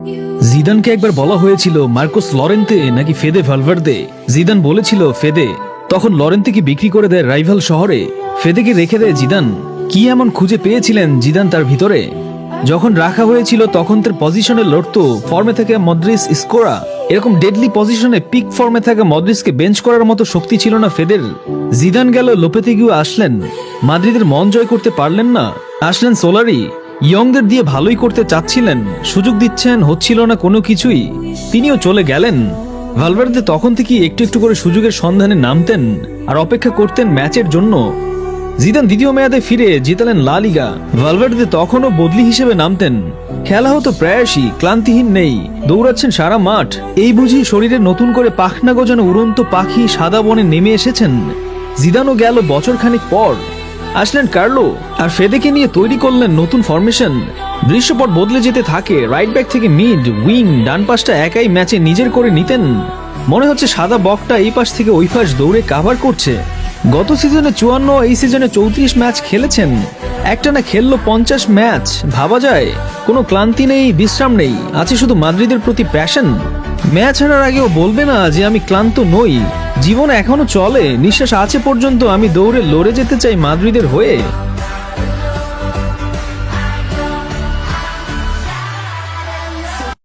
জিদানকে একবার বলা হয়েছিল মার্কোস লরেন্তে নাকি ফেদে ভালভার্দে। জিদান বলেছিল ফেদে। তখন লরেন্তেকে বিক্রি করে দেয় রাইভাল শহরে, ফেদেকে রেখে দেয় জিদান। কি এমন খুঁজে পেয়েছিলেন জিদান তার ভিতরে? যখন রাখা হয়েছিল তখন তার পজিশনে লড়তো ফর্মে থেকে মদ্রিস, স্কোরা, এরকম ডেডলি পজিশনে পিক ফর্মে থাকা মদ্রিসকে বেঞ্চ করার মতো শক্তি ছিল না ফেদের। জিদান গেল, লোপেতেগিও আসলেন, মাদ্রিদের মন জয় করতে পারলেন না। আসলেন সোলারি, ইয়ংদের দিয়ে ভালোই করতে চাচ্ছিলেন, সুযোগ দিচ্ছেন, হচ্ছিল না কোনো কিছুই, তিনিও চলে গেলেন। ভালভার্দে তখন থেকে একটু একটু করে সুযোগের সন্ধানে নামতেন আর অপেক্ষা করতেন ম্যাচের জন্য। জিদান দ্বিতীয় মেয়াদে ফিরে জিতালেন লা লিগা। ভালভার্দে তখনও বদলি হিসেবে নামতেন। খেলা হতো প্রায়শই, ক্লান্তিহীন নেই, দৌড়াচ্ছেন সারা মাঠ। এই বুঝি শরীরে নতুন করে পাখনা গজানো উড়ন্ত পাখি সাদা বনে নেমে এসেছেন। জিদানও গেল বছরখানিক পর, আসলেন কার্লো, আর ফেদেকে নিয়ে তৈরি করলেন নতুন ফরমেশন। দৃশ্যপট বদলে যেতে থাকে, রাইট ব্যাক থেকে মিড, উইং, ডান পাশটা একাই ম্যাচে নিজের করে নিতেন। মনে হচ্ছে সাদা বকটা এই পাশ থেকে ওই পাশ দৌড়ে কাভার করছে। গত সিজনে 54, এই সিজনে 34 ম্যাচ খেলেছেন। একটানা খেললো 50 ম্যাচ। ভাবা যায় কোনো ক্লান্তি নেই, বিশ্রাম নেই, আছে শুধু মাদ্রিদের প্রতি প্যাশন। ম্যাচ হারার আগেও বলবে না যে আমি ক্লান্ত নই, জীবন এখনো চলে, নিঃশ্বাস আছে পর্যন্ত আমি দৌড়ে লড়ে যেতে চাই মাদ্রিদের হয়ে।